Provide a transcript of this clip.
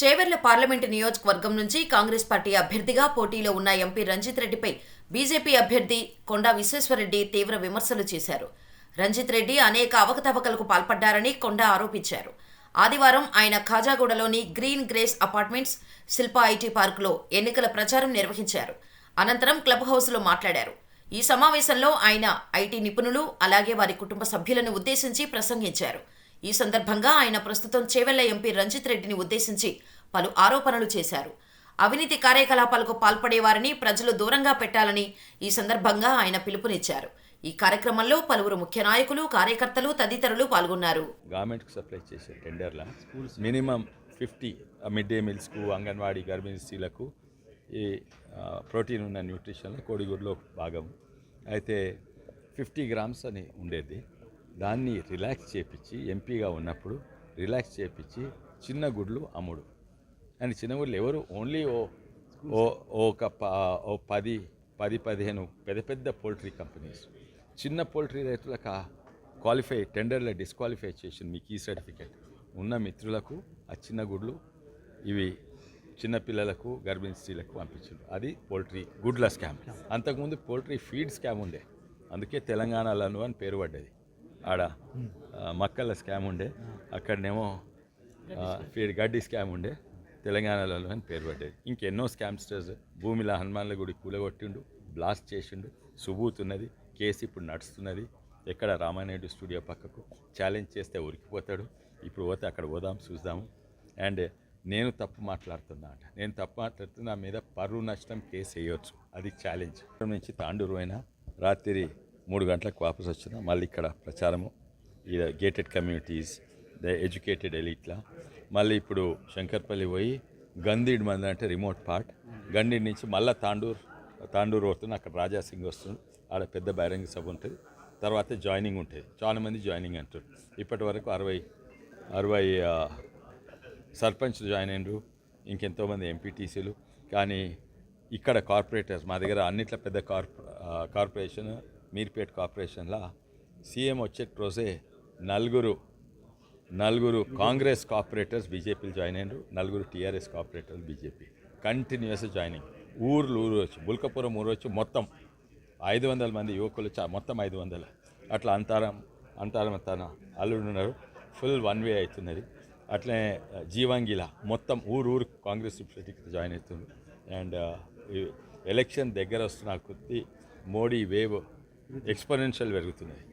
చేవెర్ల parliament నియోజకవర్గం నుంచి Congress party అభ్యర్థిగా పోటీలో ఉన్న ఎంపీ రంజిత్ రెడ్డిపై బీజేపీ అభ్యర్థి కొండా విశ్వేశ్వరరెడ్డి తీవ్ర విమర్శలు చేశారు. రంజిత్ రెడ్డి అనేక అవకతవకలకు పాల్పడ్డారని కొండా ఆరోపించారు. ఆదివారం ఆయన ఖాజాగూడలోని green grace apartments, Shilpa IT పార్కులో ఎన్నికల ప్రచారం నిర్వహించారు. అనంతరం క్లబ్ హౌస్లో మాట్లాడారు. ఈ సమావేశంలో ఆయన ఐటీ నిపుణులు అలాగే వారి కుటుంబ సభ్యులను ఉద్దేశించి ప్రసంగించారు. ఈ సందర్భంగా ఆయన ప్రస్తుతం చేవెళ్ల ఎంపీ రంజిత్ రెడ్డిని ఉద్దేశించి పలు ఆరోపణలు చేశారు. అవినీతి కార్యకలాపాలకు పాల్పడేవారిని ప్రజలు దూరంగా పెట్టాలని ఈ సందర్భంగా ఆయన పిలుపునిచ్చారు. ఈ కార్యక్రమంలో పలువురు ముఖ్య నాయకులు, కార్యకర్తలు తదితరులు పాల్గొన్నారు. గవర్నమెంట్కు సప్లై చేసే టెండర్ల మినిమం 50 మిడ్ డే మీల్స్కు, అంగన్వాడీ గర్భిణీ స్త్రీలకు ఈ ప్రోటీన్ ఉన్న న్యూట్రిషన్లో కోడిగుడ్లో భాగం అయితే 50 గ్రామ్స్ అని ఉండేది. దాన్ని రిలాక్స్ చేపించి ఎంపీగా ఉన్నప్పుడు రిలాక్స్ చేపించి చిన్న గుడ్లు అమ్ముడు. అండ్ చిన్న గుడ్లు ఎవరు ఓన్లీ ఒక 10-15 పెద్ద పెద్ద పోల్ట్రీ కంపెనీస్, చిన్న పోల్ట్రీ రైతులకు క్వాలిఫై టెండర్లో డిస్క్వాలిఫై చేసి మీకు ఈ సర్టిఫికేట్ ఉన్న మిత్రులకు ఆ చిన్న గుడ్లు ఇవి చిన్నపిల్లలకు గర్భిణీ స్త్రీలకు పంపించారు. అది పోల్ట్రీ గుడ్ల స్కామ్. అంతకుముందు పోల్ట్రీ ఫీడ్ స్కామ్ ఉండే, అందుకే తెలంగాణలో అని పేరు పడ్డది. ఆడ మక్కల స్కామ్ ఉండే, అక్కడనేమో ఫీడ్ గడ్డి స్కామ్ ఉండే, తెలంగాణలో అని పేరు పడ్డది. ఇంకెన్నో స్కామ్స్టర్స్ భూమిలో హనుమాన్ల గుడి కూలగొట్టిండు, బ్లాస్ట్ చేసిండు, సుబూత్ ఉన్నది, కేసు ఇప్పుడు నడుస్తున్నది. ఎక్కడ రామానాయుడు స్టూడియో పక్కకు ఛాలెంజ్ చేస్తే ఉరికిపోతాడు. ఇప్పుడు పోతే అక్కడ పోదాం చూద్దాము. అండ్ నేను తప్పు మాట్లాడుతున్నా నా మీద పరువు నష్టం కేసు వేయవచ్చు, అది ఛాలెంజ్. నుంచి తాండూరు అయినా రాత్రి 3 గంటలకు వాపసు వచ్చిన మళ్ళీ ఇక్కడ ప్రచారము, ఈ గేటెడ్ కమ్యూనిటీస్, ద ఎడ్యుకేటెడ్ ఎలీట్లా. మళ్ళీ ఇప్పుడు శంకర్పల్లి పోయి గంధీడ్ మంది అంటే రిమోట్ పార్ట్, గంధీడ్ నుంచి మళ్ళీ తాండూరు వస్తుంది. అక్కడ రాజాసింగ్ వస్తుంది, ఆడ పెద్ద బహిరంగ సభ ఉంటుంది. తర్వాత జాయినింగ్ ఉంటుంది, చాలా మంది జాయినింగ్ అంటారు. ఇప్పటి వరకు 60 సర్పంచ్లు జాయిన్ అయినరు, ఇంకెంతోమంది ఎంపీటీసీలు. కానీ ఇక్కడ కార్పొరేటర్స్ మా దగ్గర అన్నిట్లో పెద్ద కార్పొరేషన్ మీర్పేట్ కార్పొరేషన్లో సీఎం వచ్చే రోజే నలుగురు కాంగ్రెస్ కార్పొరేటర్స్ బీజేపీలు జాయిన్ అయినరు, 4 TRS corporators BJP. Continuous joining. ఊరు వచ్చి బుల్కపురం ఊరు వచ్చి మొత్తం 500 మంది యువకులు మొత్తం 500 అట్లా అంతారం తన అల్లుడు ఉన్నారు. ఫుల్ 1 వే అవుతున్నది. అట్లనే జీవంగిల మొత్తం ఊరు కాంగ్రెస్ జాయిన్ అవుతుంది. అండ్ ఎలక్షన్ దగ్గర వస్తున్న కొద్దీ మోడీ వేవ్ ఎక్స్పోనెన్షియల్ పెరుగుతున్నాయి.